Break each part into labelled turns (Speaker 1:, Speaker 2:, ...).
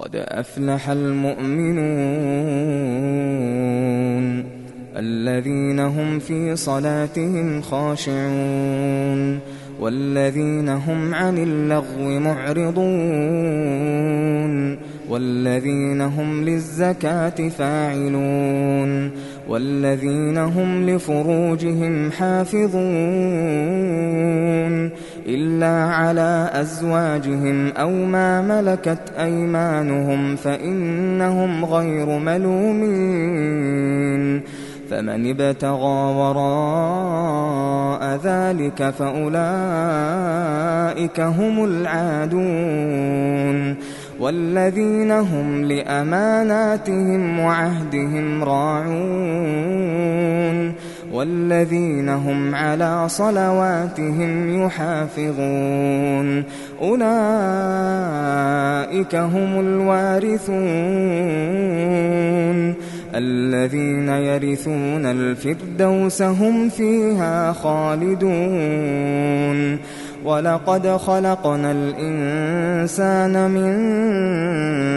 Speaker 1: قد أفلح المؤمنون الذين هم في صلاتهم خاشعون والذين هم عن اللغو معرضون والذين هم للزكاة فاعلون والذين هم لفروجهم حافظون إلا على أزواجهم أو ما ملكت أيمانهم فإنهم غير ملومين فمن ابتغى وراء ذلك فأولئك هم العادون والذين هم لأماناتهم وعهدهم راعون والذين هم على صلواتهم يحافظون أولئك هم الوارثون الذين يرثون الفردوس هم فيها خالدون ولقد خلقنا الإنسان من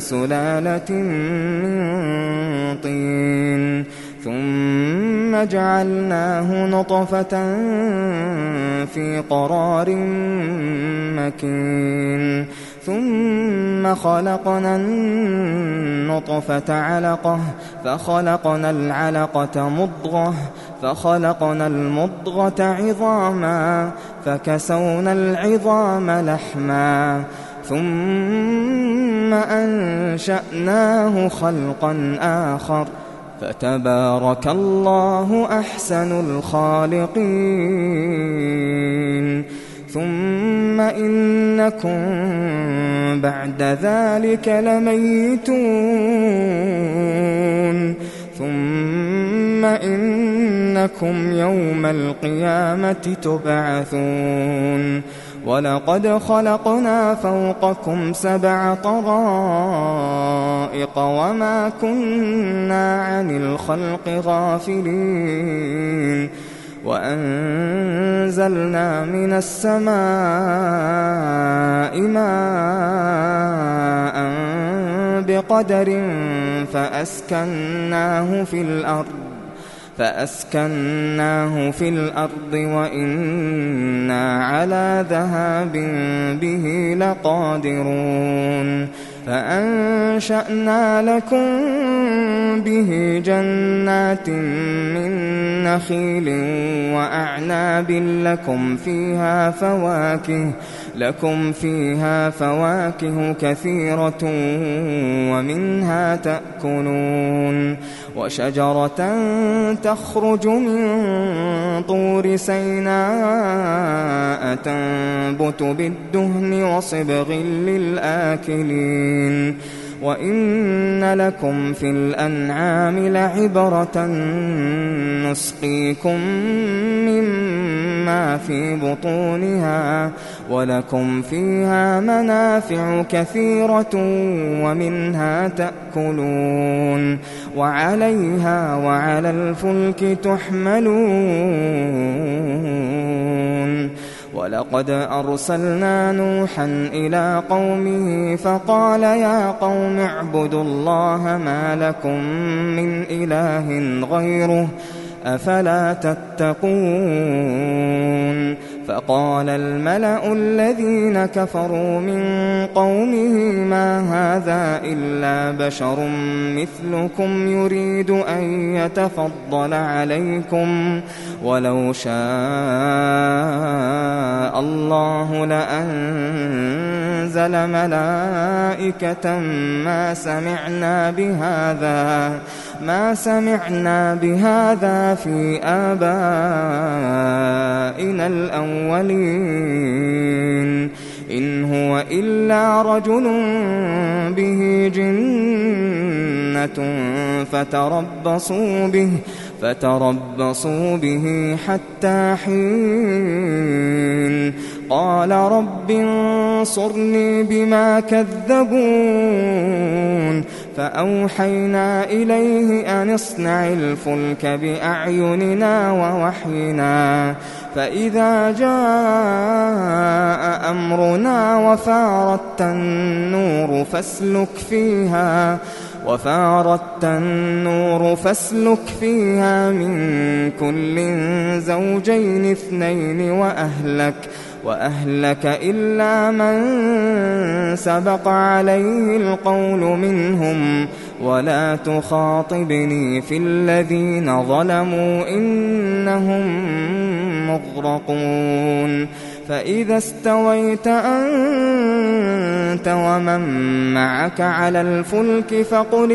Speaker 1: سلالة من طين ثم جعلناه نطفة في قرار مكين ثم خلقنا النطفة علقة فخلقنا العلقة مضغة فخلقنا المضغة عظاما فكسونا العظام لحما ثم أنشأناه خلقا آخر فتبارك الله أحسن الخالقين ثم إنكم بعد ذلك لميتون ثم إنكم يوم القيامة تبعثون ولقد خلقنا فوقكم 7 طرائق وما كنا عن الخلق غافلين وأنزلنا من السماء ماء بقدر فأسكناه في الأرض وإنا على ذهاب به لقادرون فأنشأنا لكم به جنات من نخيل وأعناب لكم فيها فواكه كثيرة ومنها تأكلون وشجرة تخرج من طور سيناء تنبت بالدهن وصبغ للآكلين وإن لكم في الأنعام لعبرة نسقيكم مما في بطونها ولكم فيها منافع كثيرة ومنها تأكلون وعليها وعلى الفلك تحملون ولقد أرسلنا نوحا إلى قومه فقال يا قوم اعبدوا الله ما لكم من إله غيره أفلا تتقون فقال الملأ الذين كفروا من قومه ما هذا إلا بشر مثلكم يريد أن يتفضل عليكم ولو شاء الله لأنزل ملائكة ما سمعنا بهذا في آبائنا الأولين إن هو إلا رجل به جنة فتربصوا به حتى حين قال رب انصرني بما كذبون فأوحينا إليه أن اصنع الفلك بأعيننا ووحينا فإذا جاء أمرنا وفارت النور فاسلك فيها من كل زوجين اثنين وأهلك إلا من سبق عليه القول منهم ولا تخاطبني في الذين ظلموا إنهم مغرقون فإذا استويت أنت ومن معك على الفلك فقل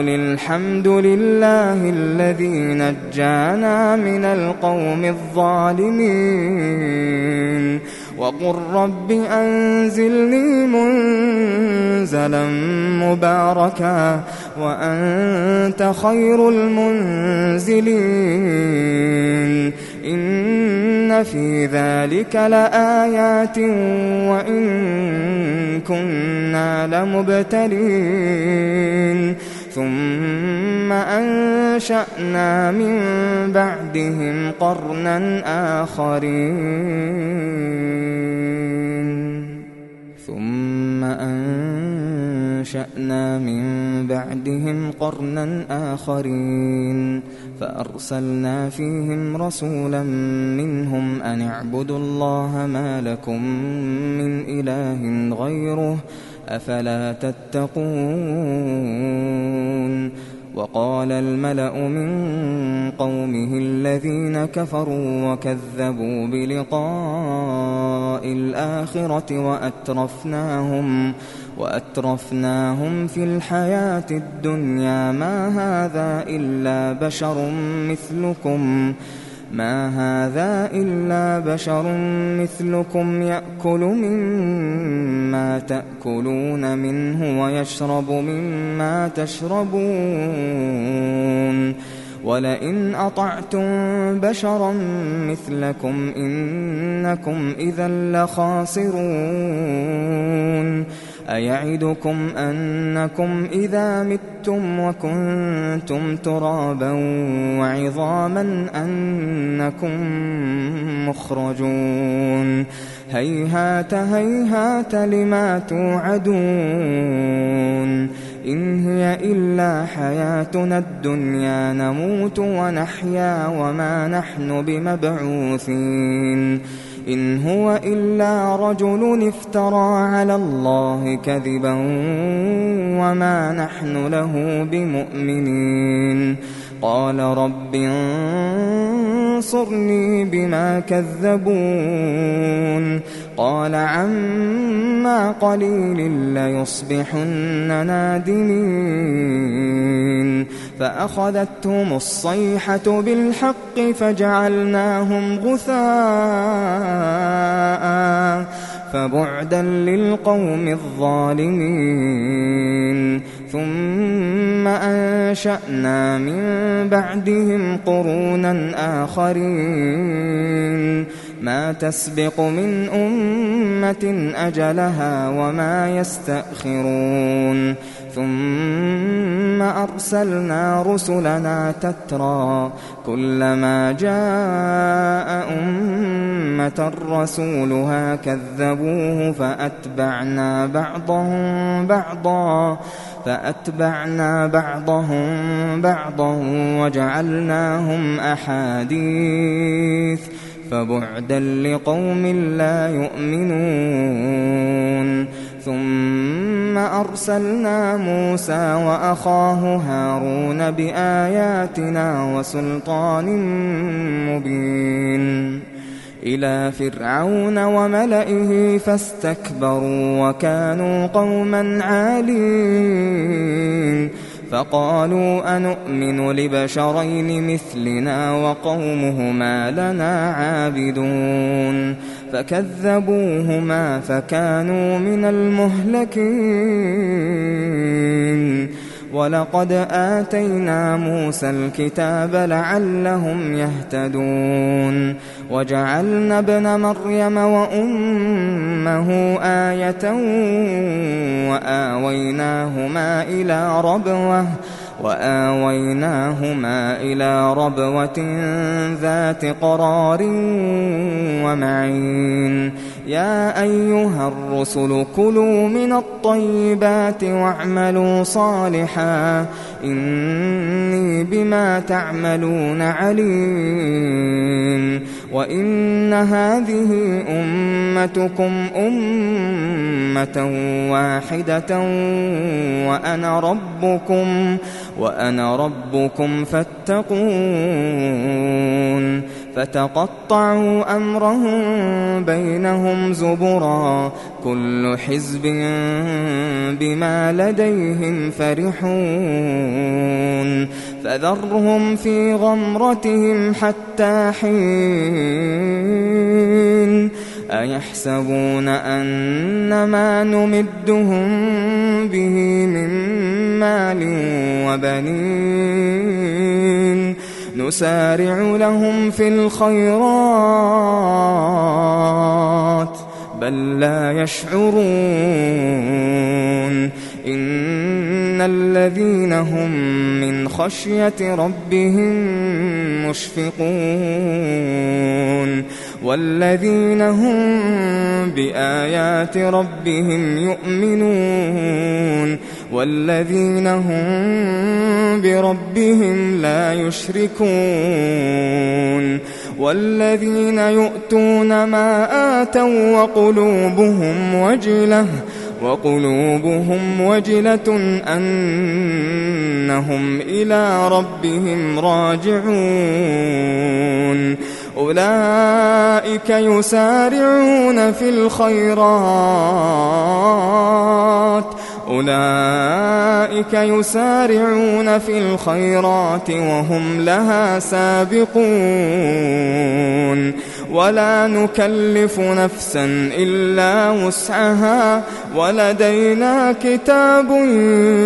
Speaker 1: الحمد لله الذي نجانا من القوم الظالمين وقل رب أنزلني منزلا مباركا وأنت خير المنزلين إن في ذلك لآيات وإن كنا لمبتلين ثم أنشأنا من بعدهم قرنا آخرين فأرسلنا فيهم رسولا منهم أن اعبدوا الله ما لكم من إله غيره أفلا تتقون وقال الملأ من قومه الذين كفروا وكذبوا بلقاء الآخرة وأترفناهم في الحياة الدنيا ما هذا إلا بشر مثلكم يأكل مما تأكلون منه ويشرب مما تشربون ولئن أطعتم بشرا مثلكم إنكم إذا لخاسرون أيعدكم أنكم إذا متم وكنتم ترابا وعظاما أنكم مخرجون هيهات لما توعدون إن هي إلا حياتنا الدنيا نموت ونحيا وما نحن بمبعوثين إن هو إلا رجل افترى على الله كذبا وما نحن له بمؤمنين قال رب انصرني بما كذبون قال عما قليل ليصبحن نادمين فأخذتهم الصيحة بالحق فجعلناهم غثاء فبعدا للقوم الظالمين ثم أنشأنا من بعدهم قرونا آخرين ما تسبق من أمة أجلها وما يستأخرون ثم أرسلنا رسلنا تترى كلما جاء أمة رسولها كذبوه فأتبعنا بعضهم بعضا وجعلناهم أحاديث فبعدا لقوم لا يؤمنون ثم أرسلنا موسى وأخاه هارون بآياتنا وسلطان مبين إلى فرعون وملئه فاستكبروا وكانوا قوما عالين فقالوا أنؤمن لبشرين مثلنا وقومهما لنا عابدون فكذبوهما فكانوا من المهلكين ولقد آتينا موسى الكتاب لعلهم يهتدون وجعلنا ابن مريم وأمه آية وآويناهما إلى ربوة ذات قرار ومعين يا أيها الرسل كلوا من الطيبات واعملوا صالحا إني بما تعملون عليم وإن هذه أمتكم أمة واحدة وأنا ربكم فاتقون فتقطعوا أمرهم بينهم زبرا كل حزب بما لديهم فرحون فذرهم في غمرتهم حتى حين أيحسبون أنما نمدهم به من مال وبنين نسارع لهم في الخيرات بل لا يشعرون إن الذين هم من خشية ربهم مشفقون والذين هم بآيات ربهم يؤمنون والذين هم بربهم لا يشركون والذين يؤتون ما آتوا وقلوبهم وجلة أنهم إلى ربهم راجعون أولئك يسارعون في الخيرات وهم لها سابقون ولا نكلف نفسا إلا وسعها ولدينا كتاب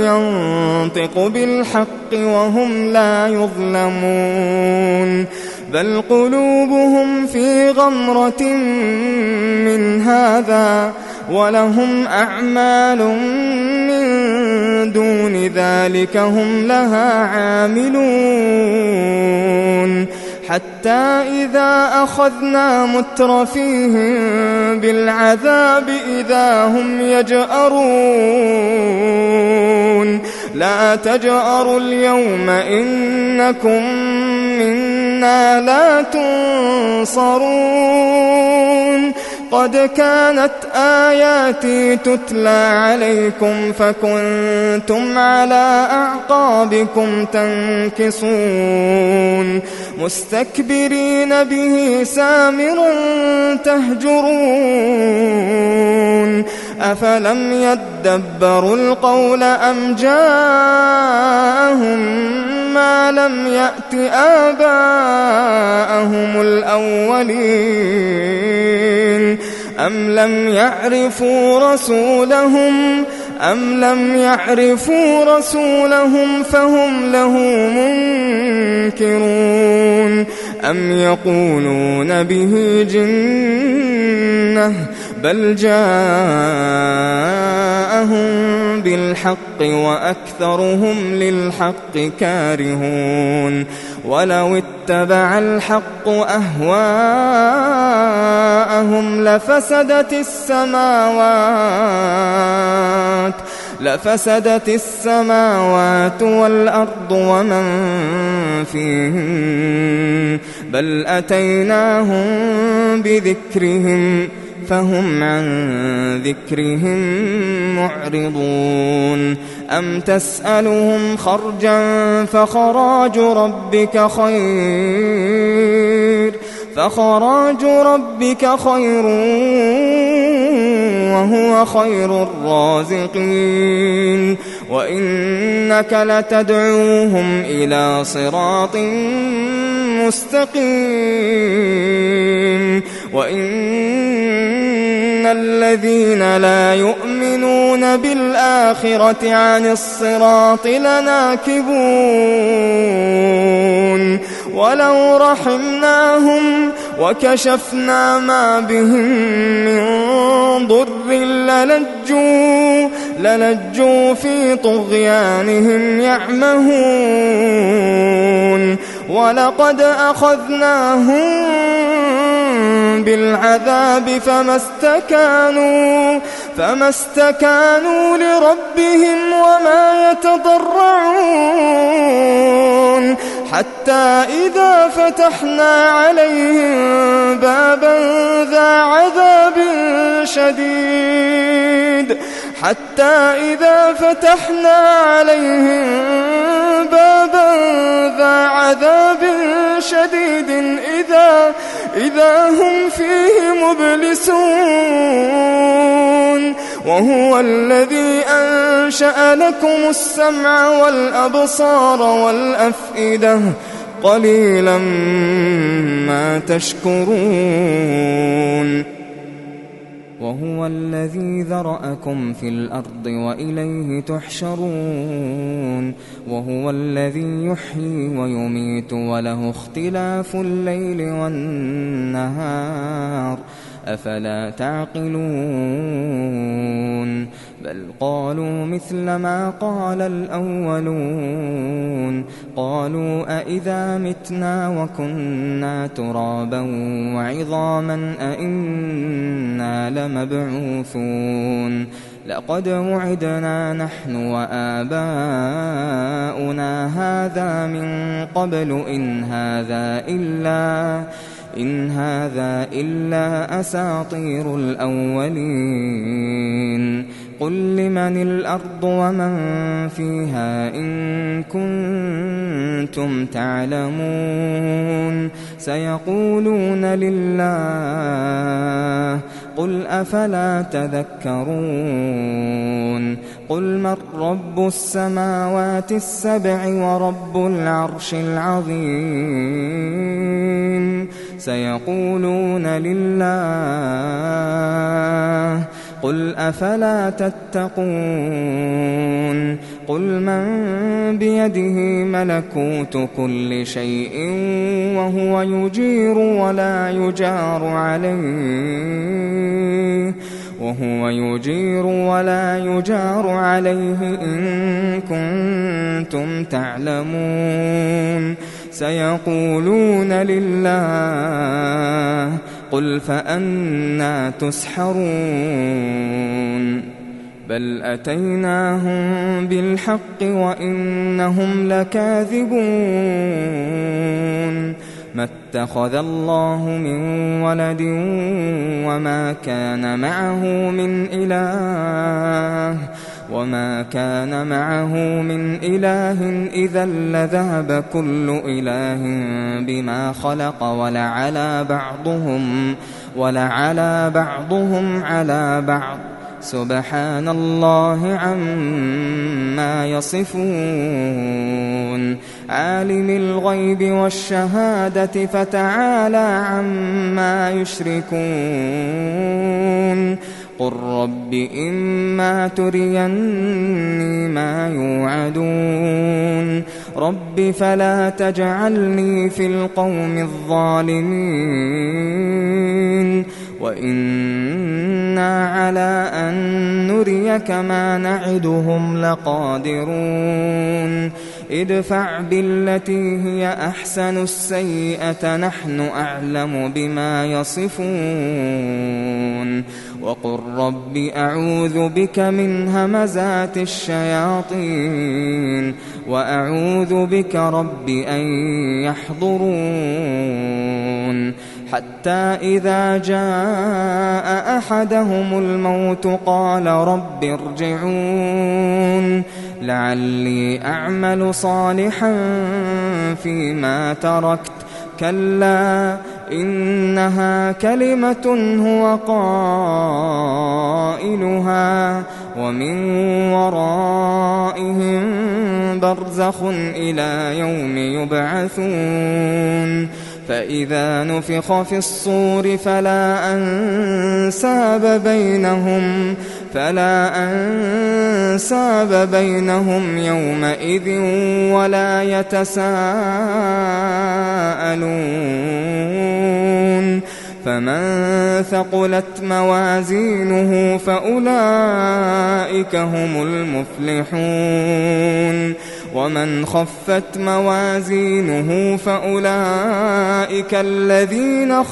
Speaker 1: ينطق بالحق وهم لا يظلمون بل قلوبهم في غمرة من هذا ولهم أعمال من دون ذلك هم لها عاملون حتى إذا أخذنا مترفيهم بالعذاب إذا هم يجأرون لا تجأروا اليوم إنكم منا لا تنصرون قد كانت آياتي تتلى عليكم فكنتم على أعقابكم تنكصون مستكبرين به سامرا تهجرون أفلم يدبروا القول أم جاءهم ما لم يأت آباءهم الأولين أم لم يعرفوا رسولهم فهم له منكرون أم يقولون به جنة بل جاءهم بالحق وأكثرهم للحق كارهون ولو اتبع الحق أهواءهم لفسدت السماوات والأرض ومن فيهن بل أتيناهم بذكرهم فهم عن ذكرهم معرضون أم تسألهم خرجا فخراج ربك خير وهو خير الرازقين وإنك لتدعوهم إلى صراط مستقيم وإن إن الذين لا يؤمنون بالآخرة عن الصراط لناكبون ولو رحمناهم وكشفنا ما بهم من ضر للجوا في طغيانهم يعمهون ولقد أخذناهم بالعذاب فما استكانوا لربهم وما يتضرعون حتى إذا فتحنا عليهم بابا ذا عذاب شديد إذا هم فيه مبلسون وهو الذي أنشأ لكم السمع والأبصار والأفئدة قليلا ما تشكرون وهو الذي ذرأكم في الأرض وإليه تحشرون وهو الذي يحيي ويميت وله اختلاف الليل والنهار أفلا تعقلون بل قالوا مثل ما قال الأولون قالوا أإذا متنا وكنا ترابا وعظاما أإنا لمبعوثون لقد وعدنا نحن وآباؤنا هذا من قبل إن هذا إلا أساطير الأولين قل لمن الأرض ومن فيها إن كنتم تعلمون سيقولون لله قل أفلا تذكرون قل من رب السماوات السبع ورب العرش العظيم سيقولون لله قل أفلا تتقون قل من بيده ملكوت كل شيء وهو يجير ولا يجار عليه إن كنتم تعلمون سيقولون لله قل فأنى تسحرون بل أتيناهم بالحق وإنهم لكاذبون ما اتخذ الله من ولد وما كان معه من إله إذا لذهب كل إله بما خلق ولعلى بعضهم على بعض سبحان الله عما يصفون عالم الغيب والشهادة فتعالى عما يشركون قل رب إما تريني ما يوعدون رب فلا تجعلني في القوم الظالمين وإنا على أن نريك ما نعدهم لقادرون ادفع بالتي هي أحسن السيئة نحن أعلم بما يصفون وقل رب أعوذ بك من همزات الشياطين وأعوذ بك رب أن يحضرون حتى إذا جاء أحدهم الموت قال رب ارجعون لعلي أعمل صالحا فيما تركت كلا إنها كلمة هو قائلها ومن ورائهم برزخ إلى يوم يبعثون فإذا نفخ في الصور فلا أنساب بينهم يومئذ ولا يتساءلون فمن ثقلت موازينه فأولئك هم المفلحون ومن خفت موازينه فأولئك الذين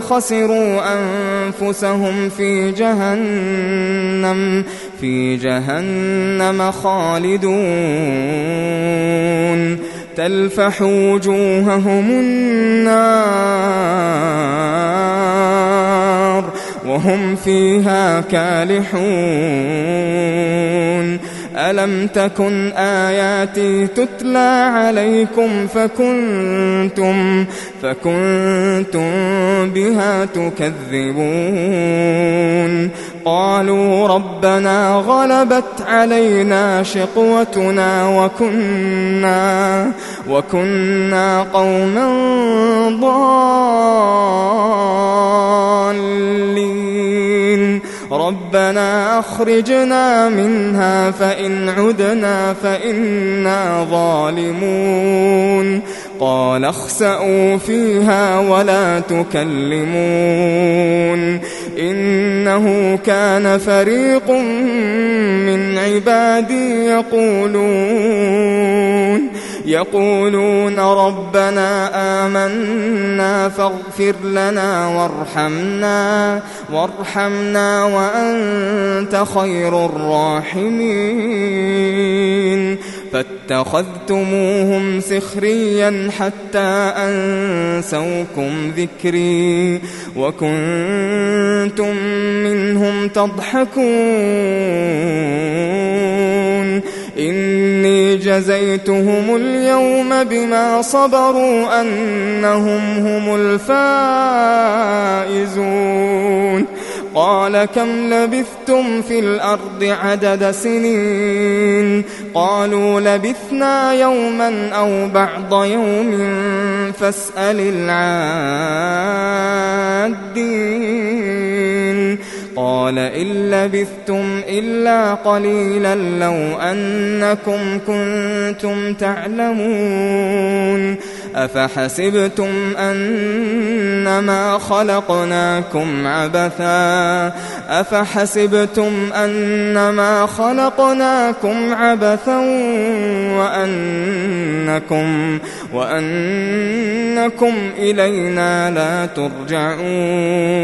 Speaker 1: خسروا أنفسهم في جهنم خالدون تلفح وجوههم النار وهم فيها كالحون ألم تكن آياتي تتلى عليكم فكنتم بها تكذبون قالوا ربنا غلبت علينا شقوتنا وكنا قوما ضالين ربنا أخرجنا منها فإن عدنا فإنا ظالمون قال اخسئوا فيها ولا تكلمون إنه كان فريق من عبادي يقولون ربنا آمنا فاغفر لنا وارحمنا وأنت خير الراحمين فاتخذتموهم سخريا حتى أنسوكم ذكري وكنتم منهم تضحكون إني جزيتهم اليوم بما صبروا أنهم هم الفائزون قال كم لبثتم في الأرض عدد سنين قالوا لبثنا يوما أو بعض يوم فاسأل العادين قال إن لبثتم إلا قليلا لو أنكم كنتم تعلمون أفحسبتم أنما خلقناكم عبثا وأنكم إلينا لا ترجعون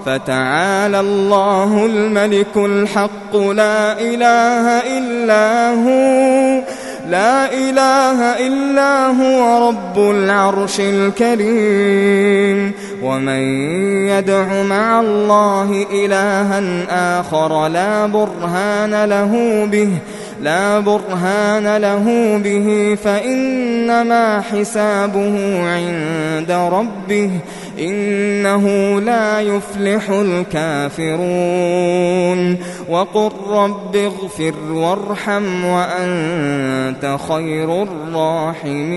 Speaker 1: فتعالى الله الملك الحق لا إله إلا هو رب العرش الكريم ومن يدع مع الله إلها آخر لا برهان له به فإنما حسابه عند ربه إنه لا يفلح الكافرون وقل رب اغفر وارحم وأنت خير الراحمين